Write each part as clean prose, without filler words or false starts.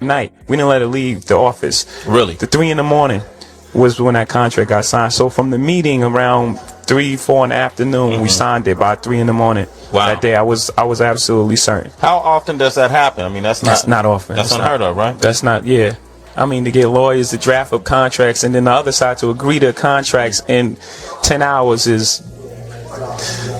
night. We didn't let her leave the office. Really? The 3 in the morning was when that contract got signed. So from the meeting around 3, 4 in the afternoon, we signed it by 3 in the morning. Wow. That day, I was absolutely certain. How often does that happen? I mean, that's not often. That's unheard of, right? That's not. Yeah. I mean, to get lawyers to draft up contracts and then the other side to agree to contracts in 10 hours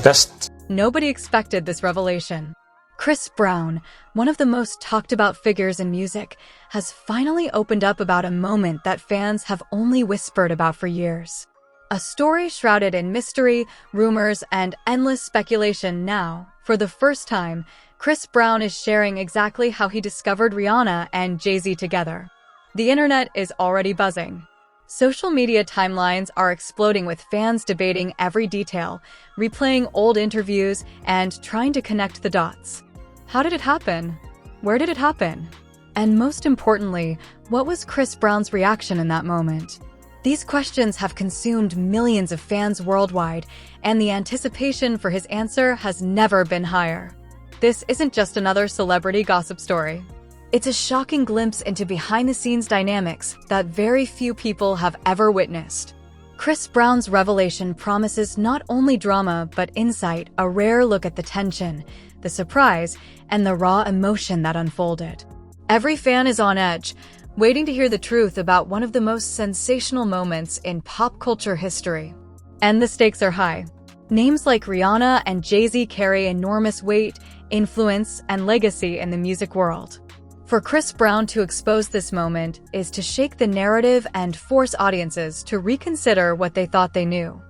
that's. Nobody expected this revelation. Chris Brown, one of the most talked about figures in music, has finally opened up about a moment that fans have only whispered about for years. A story shrouded in mystery, rumors, and endless speculation now, for the first time, Chris Brown is sharing exactly how he discovered Rihanna and Jay-Z together. The internet is already buzzing. Social media timelines are exploding with fans debating every detail, replaying old interviews, and trying to connect the dots. How did it happen? Where did it happen? And most importantly, what was Chris Brown's reaction in that moment? These questions have consumed millions of fans worldwide, and the anticipation for his answer has never been higher. This isn't just another celebrity gossip story. It's a shocking glimpse into behind-the-scenes dynamics that very few people have ever witnessed. Chris Brown's revelation promises not only drama but insight, a rare look at the tension, the surprise, and the raw emotion that unfolded. Every fan is on edge, waiting to hear the truth about one of the most sensational moments in pop culture history. And the stakes are high. Names like Rihanna and Jay-Z carry enormous weight, influence, and legacy in the music world. For Chris Brown to expose this moment is to shake the narrative and force audiences to reconsider what they thought they knew.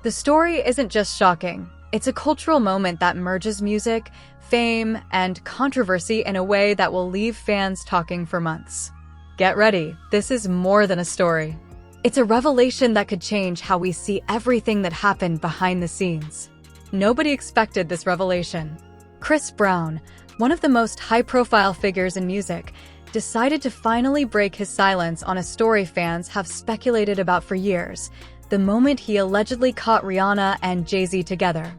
The story isn't just shocking, it's a cultural moment that merges music, fame, and controversy in a way that will leave fans talking for months. Get ready, this is more than a story. It's a revelation that could change how we see everything that happened behind the scenes. Nobody expected this revelation. Chris Brown, one of the most high-profile figures in music, decided to finally break his silence on a story fans have speculated about for years, the moment he allegedly caught Rihanna and Jay-Z together.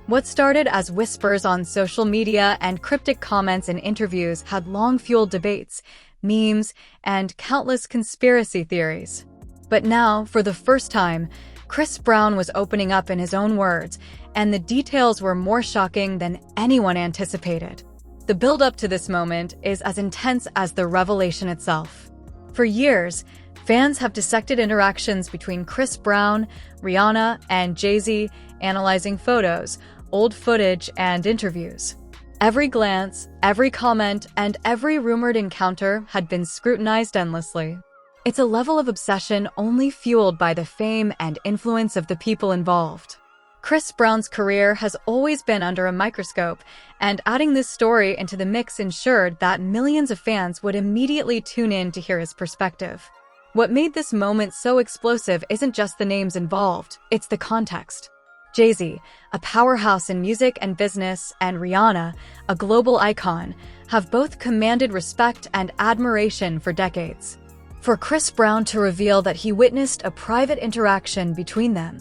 What started as whispers on social media and cryptic comments in interviews had long fueled debates, memes, and countless conspiracy theories. But now, for the first time, Chris Brown was opening up in his own words, and the details were more shocking than anyone anticipated. The build-up to this moment is as intense as the revelation itself. For years, fans have dissected interactions between Chris Brown, Rihanna, and Jay-Z, analyzing photos, old footage, and interviews. Every glance, every comment, and every rumored encounter had been scrutinized endlessly. It's a level of obsession only fueled by the fame and influence of the people involved. Chris Brown's career has always been under a microscope, and adding this story into the mix ensured that millions of fans would immediately tune in to hear his perspective. What made this moment so explosive isn't just the names involved, it's the context. Jay-Z, a powerhouse in music and business, and Rihanna, a global icon, have both commanded respect and admiration for decades. For Chris Brown to reveal that he witnessed a private interaction between them,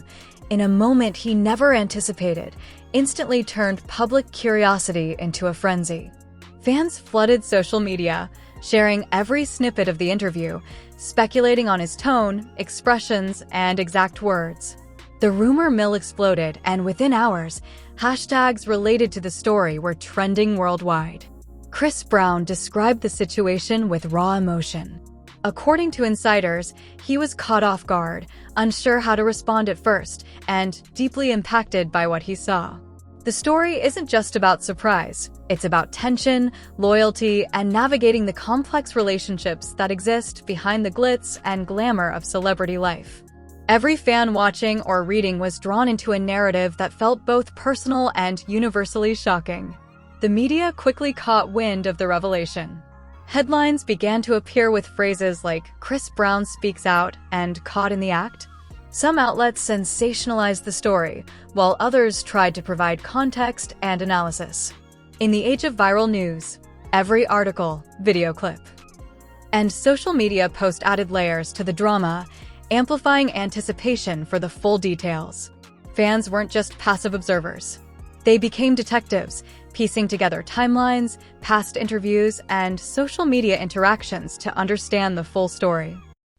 in a moment he never anticipated, instantly turned public curiosity into a frenzy. Fans flooded social media, sharing every snippet of the interview, speculating on his tone, expressions, and exact words. The rumor mill exploded, and within hours, hashtags related to the story were trending worldwide. Chris Brown described the situation with raw emotion. According to insiders, he was caught off guard, unsure how to respond at first, and deeply impacted by what he saw. The story isn't just about surprise. It's about tension, loyalty, and navigating the complex relationships that exist behind the glitz and glamour of celebrity life. Every fan watching or reading was drawn into a narrative that felt both personal and universally shocking. The media quickly caught wind of the revelation. Headlines began to appear with phrases like "Chris Brown speaks out" and "caught in the act." Some outlets sensationalized the story, while others tried to provide context and analysis. In the age of viral news, every article, video clip, and social media post added layers to the drama, amplifying anticipation for the full details. Fans weren't just passive observers. They became detectives, piecing together timelines, past interviews, and social media interactions to understand the full story.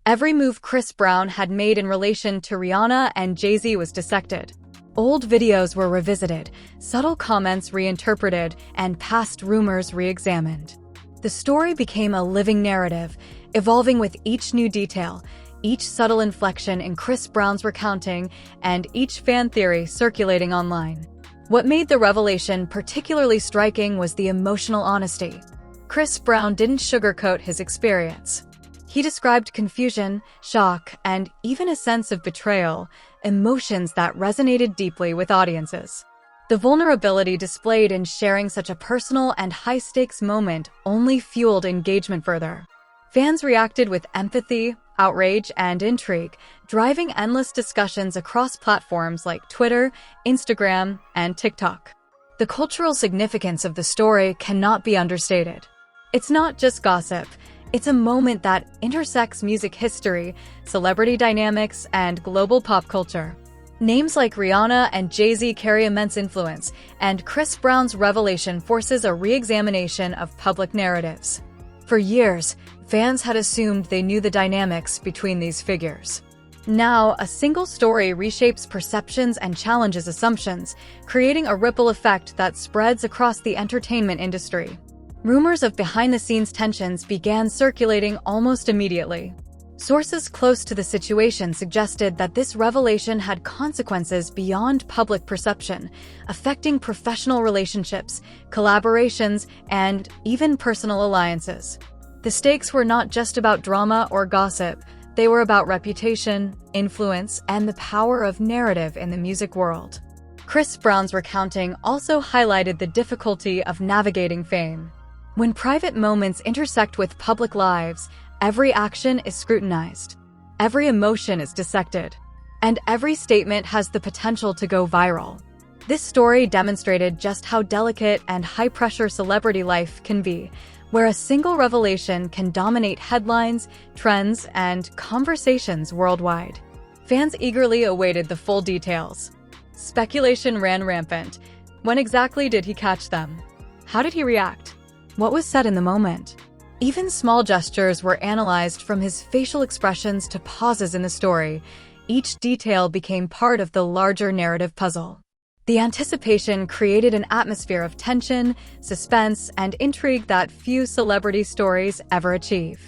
Every move Chris Brown had made in relation to Rihanna and Jay-Z was dissected. Old videos were revisited, subtle comments reinterpreted, and past rumors re-examined. The story became a living narrative, evolving with each new detail, each subtle inflection in Chris Brown's recounting, and each fan theory circulating online. What made the revelation particularly striking was the emotional honesty. Chris Brown didn't sugarcoat his experience. He described confusion, shock, and even a sense of betrayal, emotions that resonated deeply with audiences. The vulnerability displayed in sharing such a personal and high-stakes moment only fueled engagement further. Fans reacted with empathy, outrage, and intrigue, driving endless discussions across platforms like Twitter, Instagram, and TikTok. The cultural significance of the story cannot be understated. It's not just gossip. It's a moment that intersects music history, celebrity dynamics, and global pop culture. Names like Rihanna and Jay-Z carry immense influence, and Chris Brown's revelation forces a re-examination of public narratives. For years, fans had assumed they knew the dynamics between these figures. Now, a single story reshapes perceptions and challenges assumptions, creating a ripple effect that spreads across the entertainment industry. Rumors of behind-the-scenes tensions began circulating almost immediately. Sources close to the situation suggested that this revelation had consequences beyond public perception, affecting professional relationships, collaborations, and even personal alliances. The stakes were not just about drama or gossip, they were about reputation, influence, and the power of narrative in the music world. Chris Brown's recounting also highlighted the difficulty of navigating fame. When private moments intersect with public lives, every action is scrutinized, every emotion is dissected, and every statement has the potential to go viral. This story demonstrated just how delicate and high-pressure celebrity life can be, where a single revelation can dominate headlines, trends, and conversations worldwide. Fans eagerly awaited the full details. Speculation ran rampant. When exactly did he catch them? How did he react? What was said in the moment? Even small gestures were analyzed, from his facial expressions to pauses in the story. Each detail became part of the larger narrative puzzle. The anticipation created an atmosphere of tension, suspense, and intrigue that few celebrity stories ever achieve.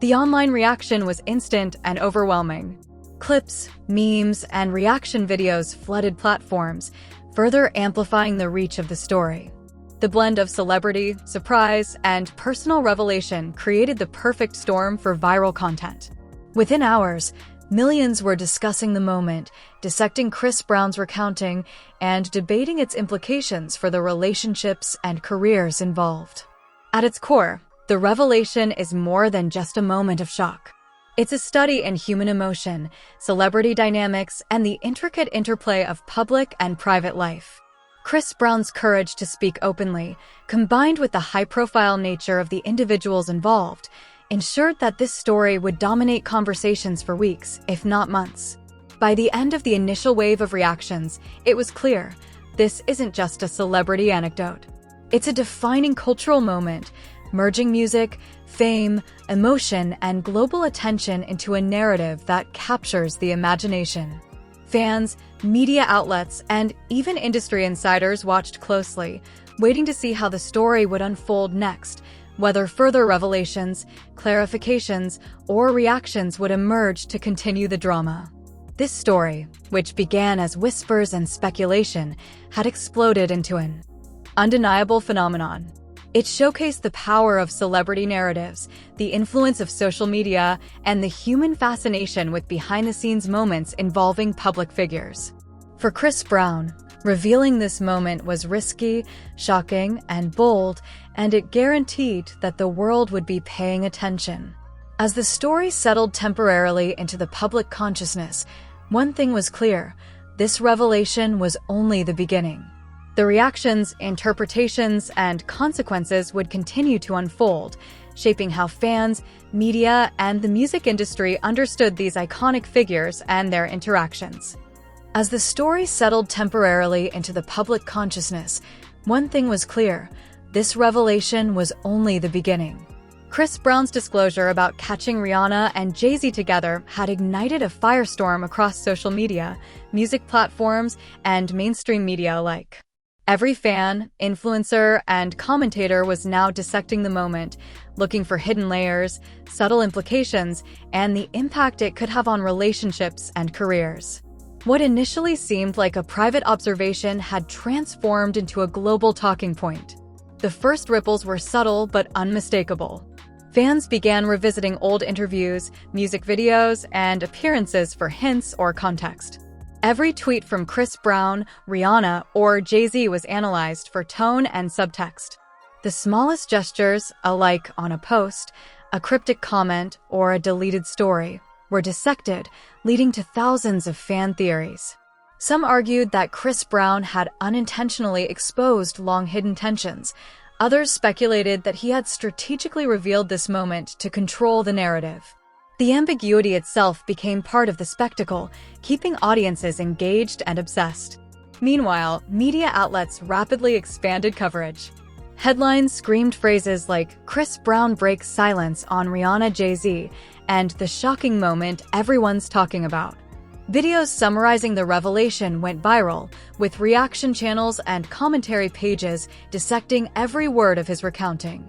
The online reaction was instant and overwhelming. Clips, memes, and reaction videos flooded platforms, further amplifying the reach of the story. The blend of celebrity, surprise, and personal revelation created the perfect storm for viral content. Within hours, millions were discussing the moment, dissecting Chris Brown's recounting, and debating its implications for the relationships and careers involved. At its core, the revelation is more than just a moment of shock. It's a study in human emotion, celebrity dynamics, and the intricate interplay of public and private life. Chris Brown's courage to speak openly, combined with the high-profile nature of the individuals involved, ensured that this story would dominate conversations for weeks, if not months. By the end of the initial wave of reactions, it was clear this isn't just a celebrity anecdote. It's a defining cultural moment, merging music, fame, emotion, and global attention into a narrative that captures the imagination. Fans, media outlets, and even industry insiders watched closely, waiting to see how the story would unfold next, whether further revelations, clarifications, or reactions would emerge to continue the drama. This story, which began as whispers and speculation, had exploded into an undeniable phenomenon. It showcased the power of celebrity narratives, the influence of social media, and the human fascination with behind-the-scenes moments involving public figures. For Chris Brown, revealing this moment was risky, shocking, and bold, and it guaranteed that the world would be paying attention. As the story settled temporarily into the public consciousness, one thing was clear: this revelation was only the beginning. The reactions, interpretations, and consequences would continue to unfold, shaping how fans, media, and the music industry understood these iconic figures and their interactions. As the story settled temporarily into the public consciousness, One thing was clear: this revelation was only the beginning. Chris Brown's disclosure about catching Rihanna and Jay-Z together had ignited a firestorm across social media, music platforms, and mainstream media alike. Every fan, influencer, and commentator was now dissecting the moment, looking for hidden layers, subtle implications, and the impact it could have on relationships and careers. What initially seemed like a private observation had transformed into a global talking point. The first ripples were subtle but unmistakable. Fans began revisiting old interviews, music videos, and appearances for hints or context. Every tweet from Chris Brown, Rihanna, or Jay-Z was analyzed for tone and subtext. The smallest gestures, a like on a post, a cryptic comment, or a deleted story, were dissected, leading to thousands of fan theories. Some argued that Chris Brown had unintentionally exposed long-hidden tensions. Others speculated that he had strategically revealed this moment to control the narrative. The ambiguity itself became part of the spectacle, keeping audiences engaged and obsessed. Meanwhile, media outlets rapidly expanded coverage. Headlines screamed phrases like "Chris Brown breaks silence on Rihanna Jay-Z" and "the shocking moment everyone's talking about." Videos summarizing the revelation went viral, with reaction channels and commentary pages dissecting every word of his recounting.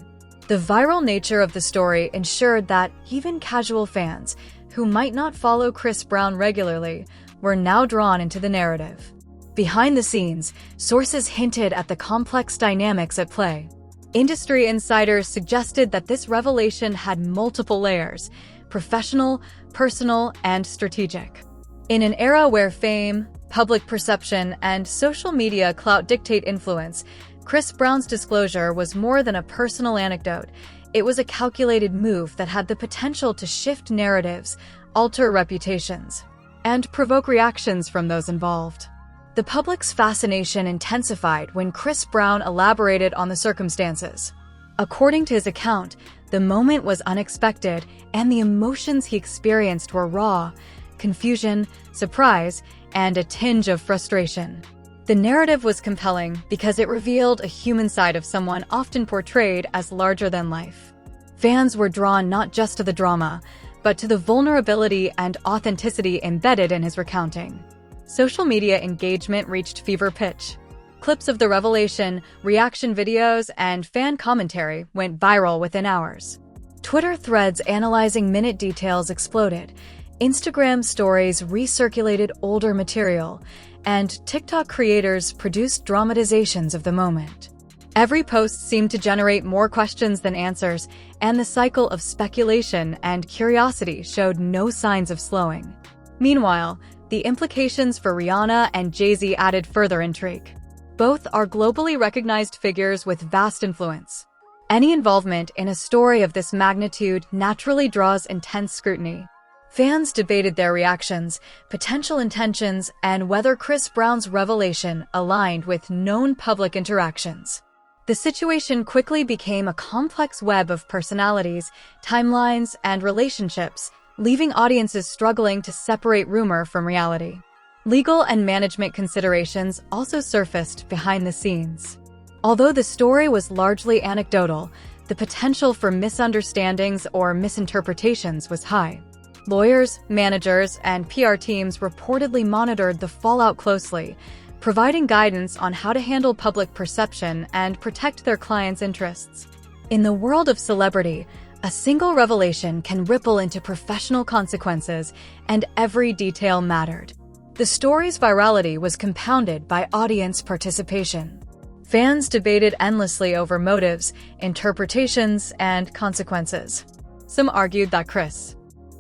The viral nature of the story ensured that even casual fans, who might not follow Chris Brown regularly, were now drawn into the narrative. Behind the scenes, sources hinted at the complex dynamics at play. Industry insiders suggested that this revelation had multiple layers: professional, personal, and strategic. In an era where fame, public perception, and social media clout dictate influence, Chris Brown's disclosure was more than a personal anecdote. It was a calculated move that had the potential to shift narratives, alter reputations, and provoke reactions from those involved. The public's fascination intensified when Chris Brown elaborated on the circumstances. According to his account, the moment was unexpected, and the emotions he experienced were raw: confusion, surprise, and a tinge of frustration. The narrative was compelling because it revealed a human side of someone often portrayed as larger than life. Fans were drawn not just to the drama, but to the vulnerability and authenticity embedded in his recounting. Social media engagement reached fever pitch. Clips of the revelation, reaction videos, and fan commentary went viral within hours. Twitter threads analyzing minute details exploded. Instagram stories recirculated older material, and TikTok creators produced dramatizations of the moment. Every post seemed to generate more questions than answers, and the cycle of speculation and curiosity showed no signs of slowing. Meanwhile, the implications for Rihanna and Jay-Z added further intrigue. Both are globally recognized figures with vast influence. Any involvement in a story of this magnitude naturally draws intense scrutiny. Fans debated their reactions, potential intentions, and whether Chris Brown's revelation aligned with known public interactions. The situation quickly became a complex web of personalities, timelines, and relationships, leaving audiences struggling to separate rumor from reality. Legal and management considerations also surfaced behind the scenes. Although the story was largely anecdotal, the potential for misunderstandings or misinterpretations was high. Lawyers, managers, and PR teams reportedly monitored the fallout closely, providing guidance on how to handle public perception and protect their clients' interests. In the world of celebrity, a single revelation can ripple into professional consequences, and every detail mattered. The story's virality was compounded by audience participation. Fans debated endlessly over motives, interpretations, and consequences. Some argued that Chris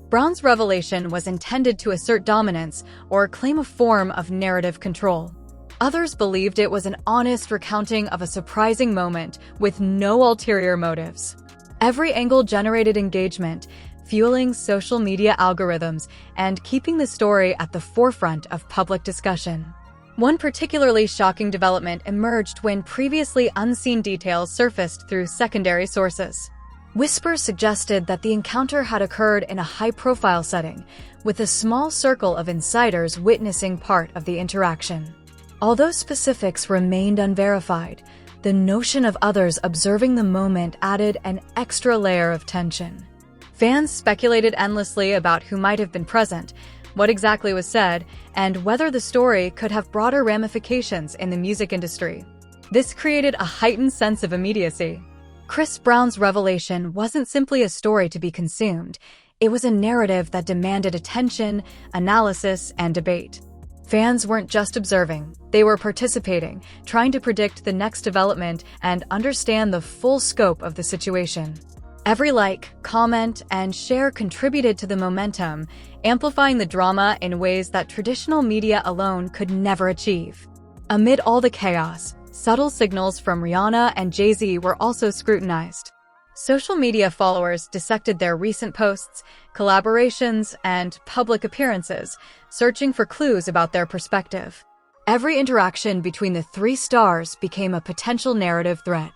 Brown's revelation was intended to assert dominance or claim a form of narrative control. Others believed it was an honest recounting of a surprising moment with no ulterior motives. Every angle generated engagement, fueling social media algorithms and keeping the story at the forefront of public discussion. One particularly shocking development emerged when previously unseen details surfaced through secondary sources. Whispers suggested that the encounter had occurred in a high-profile setting, with a small circle of insiders witnessing part of the interaction. Although specifics remained unverified, The notion of others observing the moment added an extra layer of tension. Fans speculated endlessly about who might have been present, what exactly was said, and whether the story could have broader ramifications in the music industry. This created a heightened sense of immediacy. Chris Brown's revelation wasn't simply a story to be consumed. It was a narrative that demanded attention, analysis, and debate. Fans weren't just observing, they were participating, trying to predict the next development and understand the full scope of the situation. Every like, comment, and share contributed to the momentum, amplifying the drama in ways that traditional media alone could never achieve. Amid all the chaos, subtle signals from Rihanna and Jay-Z were also scrutinized. Social media followers dissected their recent posts, collaborations, and public appearances, searching for clues about their perspective. Every interaction between the three stars became a potential narrative thread.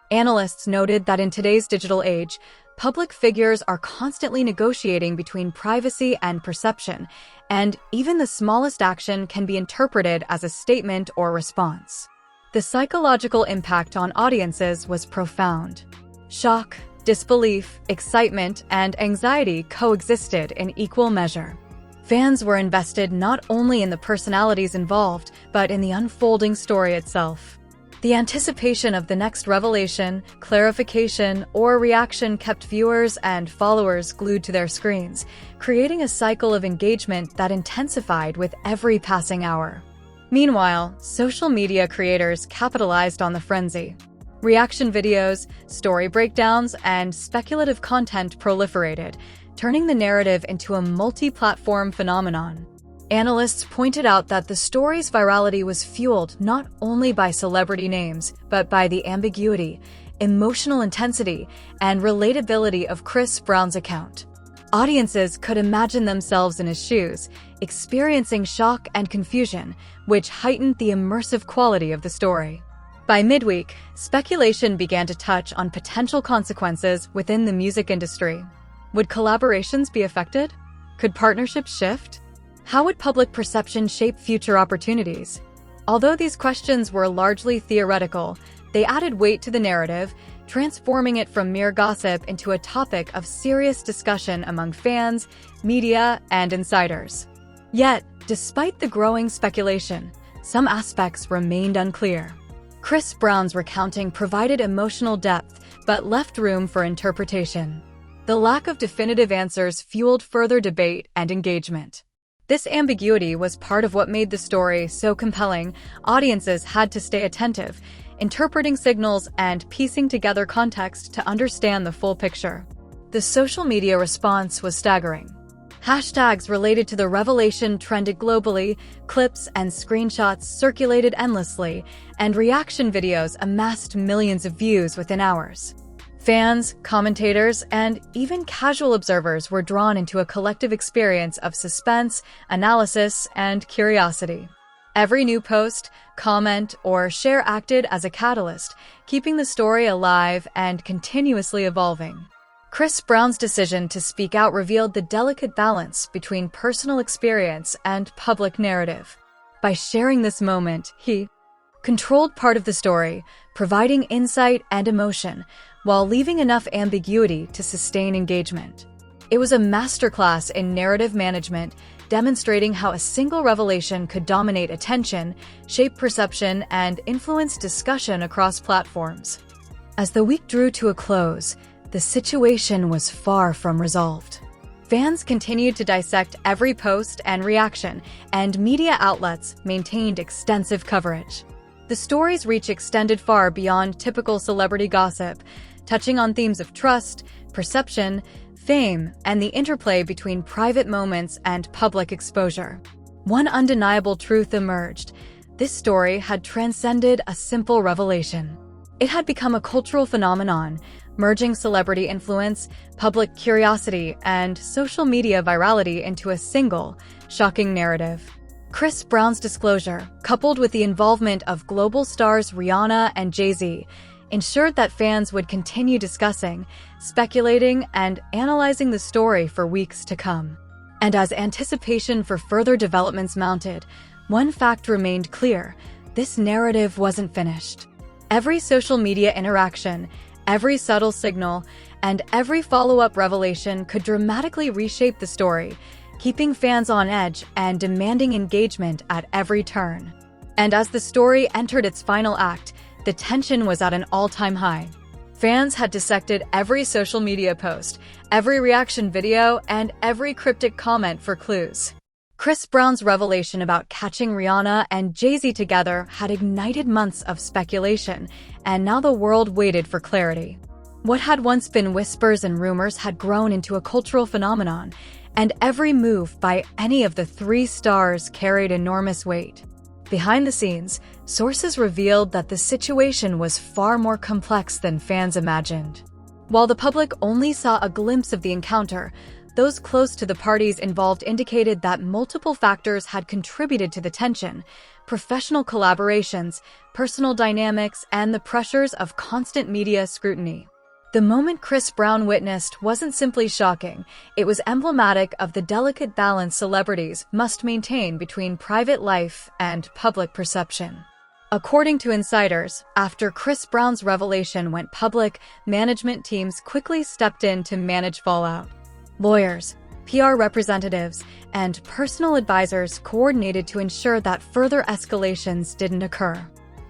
Analysts noted that in today's digital age, public figures are constantly negotiating between privacy and perception, and even the smallest action can be interpreted as a statement or response. The psychological impact on audiences was profound. Shock, disbelief, excitement, and anxiety coexisted in equal measure. Fans were invested not only in the personalities involved, but in the unfolding story itself. The anticipation of the next revelation, clarification, or reaction kept viewers and followers glued to their screens, creating a cycle of engagement that intensified with every passing hour. Meanwhile, social media creators capitalized on the frenzy. Reaction videos, story breakdowns, and speculative content proliferated, turning the narrative into a multi-platform phenomenon. Analysts pointed out that the story's virality was fueled not only by celebrity names, but by the ambiguity, emotional intensity, and relatability of Chris Brown's account. Audiences could imagine themselves in his shoes, experiencing shock and confusion, which heightened the immersive quality of the story. By midweek, speculation began to touch on potential consequences within the music industry. Would collaborations be affected? Could partnerships shift? How would public perception shape future opportunities? Although these questions were largely theoretical, they added weight to the narrative, transforming it from mere gossip into a topic of serious discussion among fans, media, and insiders. Yet, despite the growing speculation, some aspects remained unclear. Chris Brown's recounting provided emotional depth, but left room for interpretation. The lack of definitive answers fueled further debate and engagement. This ambiguity was part of what made the story so compelling. Audiences had to stay attentive, interpreting signals and piecing together context to understand the full picture. The social media response was staggering. Hashtags related to the revelation trended globally, clips and screenshots circulated endlessly, and reaction videos amassed millions of views within hours. Fans, commentators, and even casual observers were drawn into a collective experience of suspense, analysis, and curiosity. Every new post, comment, or share acted as a catalyst, keeping the story alive and continuously evolving. Chris Brown's decision to speak out revealed the delicate balance between personal experience and public narrative. By sharing this moment, he controlled part of the story, providing insight and emotion, while leaving enough ambiguity to sustain engagement. It was a masterclass in narrative management, demonstrating how a single revelation could dominate attention, shape perception, and influence discussion across platforms. As the week drew to a close, the situation was far from resolved. Fans continued to dissect every post and reaction, and media outlets maintained extensive coverage. The story's reach extended far beyond typical celebrity gossip, touching on themes of trust, perception, fame, and the interplay between private moments and public exposure. One undeniable truth emerged: this story had transcended a simple revelation. It had become a cultural phenomenon, merging celebrity influence, public curiosity, and social media virality into a single, shocking narrative. Chris Brown's disclosure, coupled with the involvement of global stars Rihanna and Jay-Z, ensured that fans would continue discussing, speculating, and analyzing the story for weeks to come. And as anticipation for further developments mounted, one fact remained clear: this narrative wasn't finished. Every social media interaction, every subtle signal, and every follow-up revelation could dramatically reshape the story, keeping fans on edge and demanding engagement at every turn. And as the story entered its final act, the tension was at an all-time high. Fans had dissected every social media post, every reaction video, and every cryptic comment for clues. Chris Brown's revelation about catching Rihanna and Jay-Z together had ignited months of speculation, and now the world waited for clarity. What had once been whispers and rumors had grown into a cultural phenomenon, and every move by any of the three stars carried enormous weight. Behind the scenes, sources revealed that the situation was far more complex than fans imagined. While the public only saw a glimpse of the encounter, those close to the parties involved indicated that multiple factors had contributed to the tension: professional collaborations, personal dynamics, and the pressures of constant media scrutiny. The moment Chris Brown witnessed wasn't simply shocking, it was emblematic of the delicate balance celebrities must maintain between private life and public perception. According to insiders, after Chris Brown's revelation went public, management teams quickly stepped in to manage fallout. Lawyers, PR representatives, and personal advisors coordinated to ensure that further escalations didn't occur.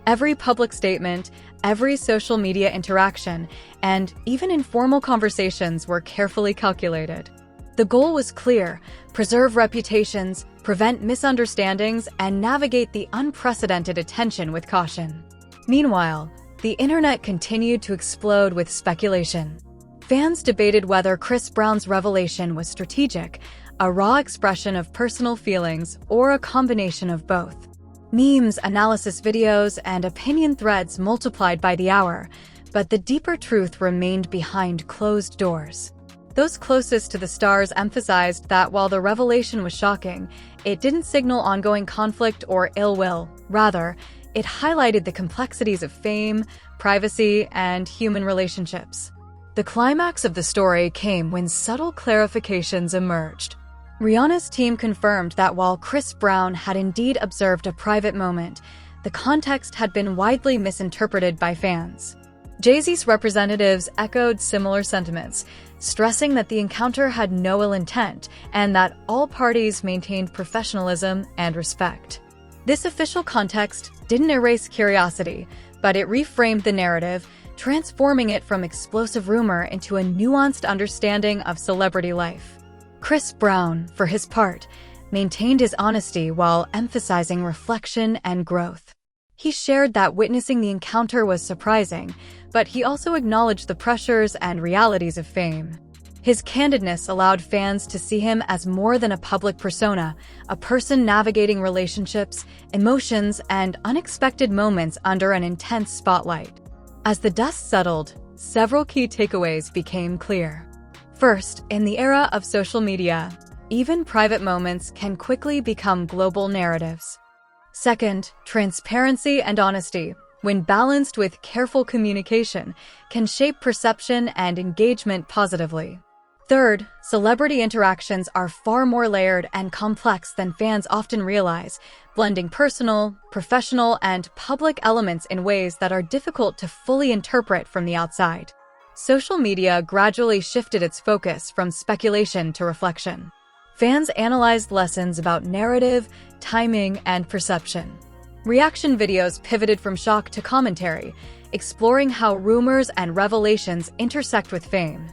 Every public statement, every social media interaction, and even informal conversations were carefully calculated. The goal was clear: preserve reputations, prevent misunderstandings, and navigate the unprecedented attention with caution. Meanwhile, the internet continued to explode with speculation. Fans debated whether Chris Brown's revelation was strategic, a raw expression of personal feelings, or a combination of both. Memes, analysis videos, and opinion threads multiplied by the hour, but the deeper truth remained behind closed doors. Those closest to the stars emphasized that while the revelation was shocking, it didn't signal ongoing conflict or ill will. Rather, it highlighted the complexities of fame, privacy, and human relationships. The climax of the story came when subtle clarifications emerged. Rihanna's team confirmed that while Chris Brown had indeed observed a private moment, the context had been widely misinterpreted by fans. Jay-Z's representatives echoed similar sentiments, stressing that the encounter had no ill intent and that all parties maintained professionalism and respect. This official context didn't erase curiosity, but it reframed the narrative, transforming it from explosive rumor into a nuanced understanding of celebrity life. Chris Brown, for his part, maintained his honesty while emphasizing reflection and growth. He shared that witnessing the encounter was surprising, but he also acknowledged the pressures and realities of fame. His candidness allowed fans to see him as more than a public persona, a person navigating relationships, emotions, and unexpected moments under an intense spotlight. As the dust settled, several key takeaways became clear. First, in the era of social media, even private moments can quickly become global narratives. Second, transparency and honesty, when balanced with careful communication, can shape perception and engagement positively. Third, celebrity interactions are far more layered and complex than fans often realize, blending personal, professional, and public elements in ways that are difficult to fully interpret from the outside. Social media gradually shifted its focus from speculation to reflection. Fans analyzed lessons about narrative, timing, and perception. Reaction videos pivoted from shock to commentary, exploring how rumors and revelations intersect with fame.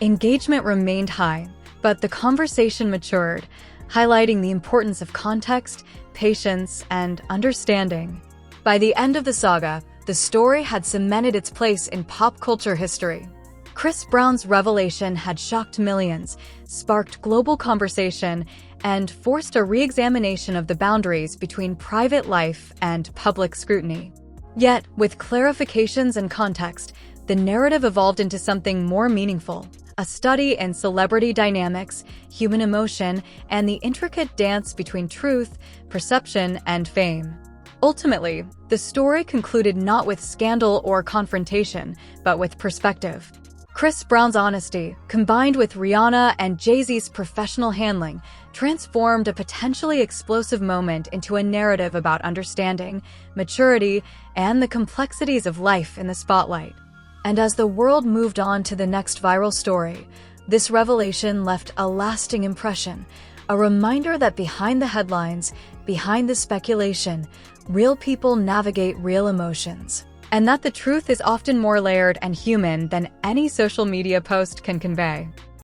Engagement remained high, but the conversation matured, highlighting the importance of context, patience, and understanding. By the end of the saga, the story had cemented its place in pop culture history. Chris Brown's revelation had shocked millions, sparked global conversation, and forced a re-examination of the boundaries between private life and public scrutiny. Yet, with clarifications and context, the narrative evolved into something more meaningful: a study in celebrity dynamics, human emotion, and the intricate dance between truth, perception, and fame. Ultimately, the story concluded not with scandal or confrontation, but with perspective. Chris Brown's honesty, combined with Rihanna and Jay-Z's professional handling, transformed a potentially explosive moment into a narrative about understanding, maturity, and the complexities of life in the spotlight. And as the world moved on to the next viral story, this revelation left a lasting impression, a reminder that behind the headlines, behind the speculation, real people navigate real emotions, and that the truth is often more layered and human than any social media post can convey.